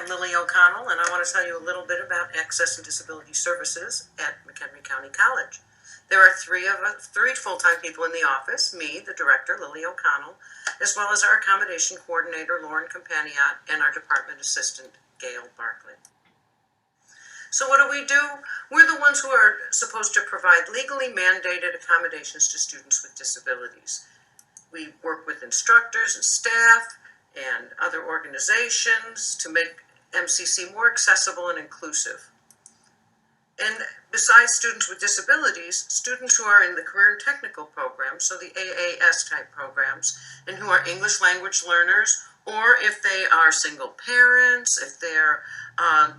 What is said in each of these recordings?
Lily O'Connell, and I want to tell you a little bit about Access and Disability Services at McHenry County College. There are three full-time people in the office, me, the director, Lily O'Connell, as well as our accommodation coordinator, Lauren Campaniot, and our department assistant, Gail Barkley. So what do? We're the ones who are supposed to provide legally mandated accommodations to students with disabilities. We work with instructors and staff and other organizations to make MCC more accessible and inclusive. And besides students with disabilities, students who are in the career and technical programs, so the AAS type programs, and who are English language learners, or if they are single parents, if they're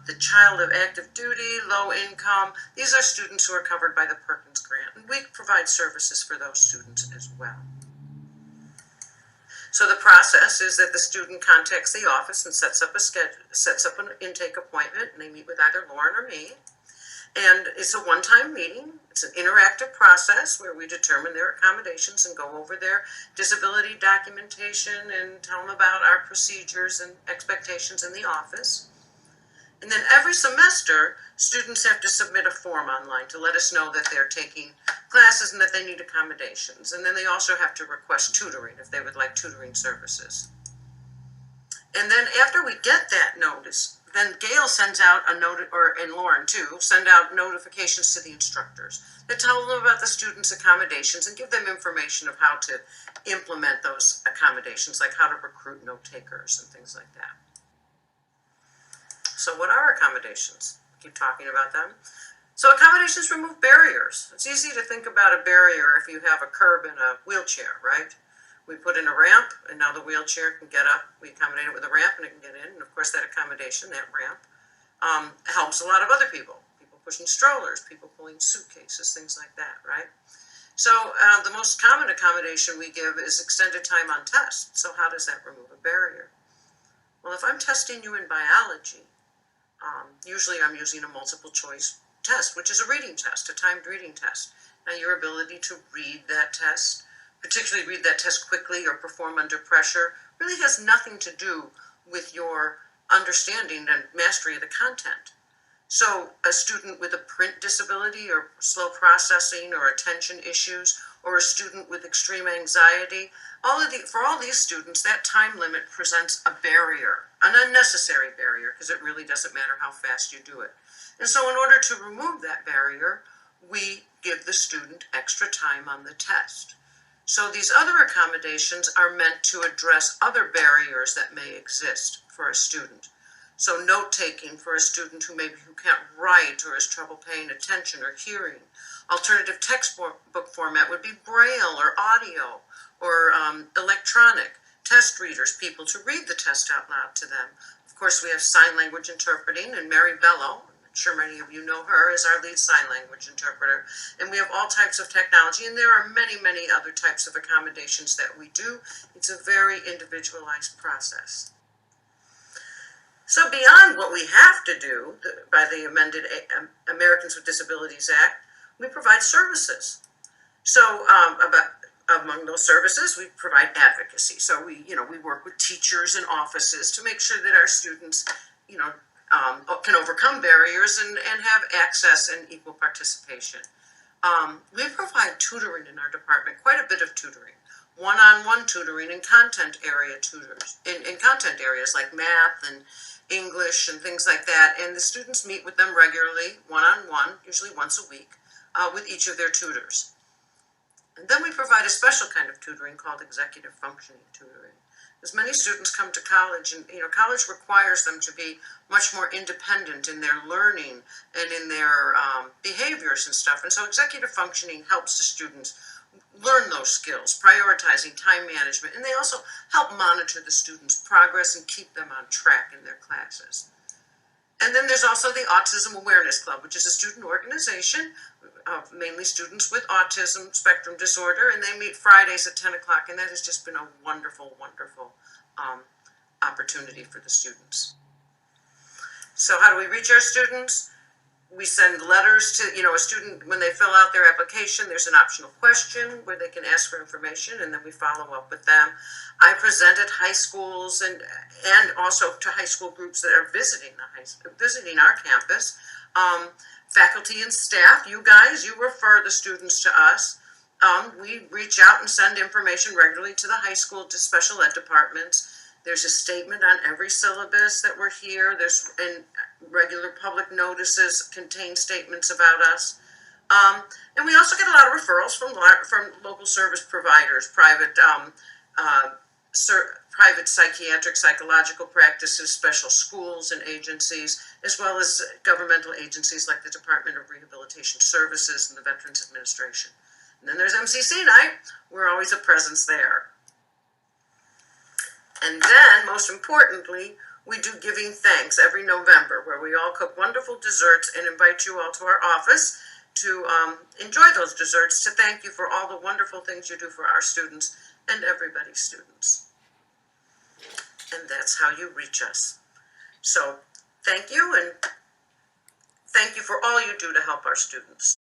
the child of active duty, low income, these are students who are covered by the Perkins Grant, and we provide services for those students as well. So the process is that the student contacts the office and sets up an intake appointment, and they meet with either Lauren or me. And it's a one-time meeting. It's an interactive process where we determine their accommodations and go over their disability documentation and tell them about our procedures and expectations in the office. And then every semester, students have to submit a form online to let us know that they're taking classes and that they need accommodations. And then they also have to request tutoring if they would like tutoring services. And then after we get that notice, then Gail sends out a note, and Lauren too, send out notifications to the instructors that tell them about the students' accommodations and give them information of how to implement those accommodations, like how to recruit note takers and things like that. So what are accommodations? Keep talking about them. So accommodations remove barriers. It's easy to think about a barrier if you have a curb and a wheelchair, right? We put in a ramp, and now the wheelchair can get up. We accommodate it with a ramp, and it can get in. And of course, that accommodation, that ramp, helps a lot of other people. People pushing strollers, people pulling suitcases, things like that, right? So the most common accommodation we give is extended time on test. So how does that remove a barrier? Well, if I'm testing you in biology, usually I'm using a multiple choice test, which is a reading test, a timed reading test. Now, your ability to read that test, particularly read that test quickly or perform under pressure, really has nothing to do with your understanding and mastery of the content. So a student with a print disability or slow processing or attention issues, or a student with extreme anxiety, for all these students, that time limit presents a barrier, an unnecessary barrier, because it really doesn't matter how fast you do it. And so in order to remove that barrier, we give the student extra time on the test. So these other accommodations are meant to address other barriers that may exist for a student. So note-taking for a student who can't write or has trouble paying attention or hearing. Alternative textbook format would be Braille or audio or electronic. Test readers, people to read the test out loud to them. Of course, we have sign language interpreting, and Mary Bello, I'm sure many of you know her, as our lead sign language interpreter. And we have all types of technology, and there are many, many other types of accommodations that we do. It's a very individualized process. So beyond what we have to do by the amended Americans with Disabilities Act, we provide services. So among those services, we provide advocacy. So we work with teachers and offices to make sure that our students, can overcome barriers and have access and equal participation. We provide tutoring in our department, quite a bit of tutoring. One-on-one tutoring and content area tutors in content areas like math and English and things like that. And the students meet with them regularly, one-on-one, usually once a week, with each of their tutors. And then we provide a special kind of tutoring called executive functioning tutoring. As many students come to college, and college requires them to be much more independent in their learning and in their behaviors and stuff. And so executive functioning helps the students learn those skills, prioritizing time management, and they also help monitor the students' progress and keep them on track in their classes. And then there's also the Autism Awareness Club, which is a student organization of mainly students with autism spectrum disorder, and they meet Fridays at 10 o'clock, and that has just been a wonderful, wonderful opportunity for the students. So how do we reach our students? we send letters to, a student, when they fill out their application, there's an optional question where they can ask for information, and then we follow up with them. I present at high schools and also to high school groups that are visiting our campus. Faculty and staff, you guys, you refer the students to us. We reach out and send information regularly to the high school, to special ed departments. There's a statement on every syllabus that we're here. And regular public notices contain statements about us. And we also get a lot of referrals from local service providers, private psychiatric, psychological practices, special schools and agencies, as well as governmental agencies like the Department of Rehabilitation Services and the Veterans Administration. And then there's MCC night. We're always a presence there. And then, most importantly, we do Giving Thanks every November, where we all cook wonderful desserts and invite you all to our office to enjoy those desserts, to thank you for all the wonderful things you do for our students and everybody's students. And that's how you reach us. So, thank you, and thank you for all you do to help our students.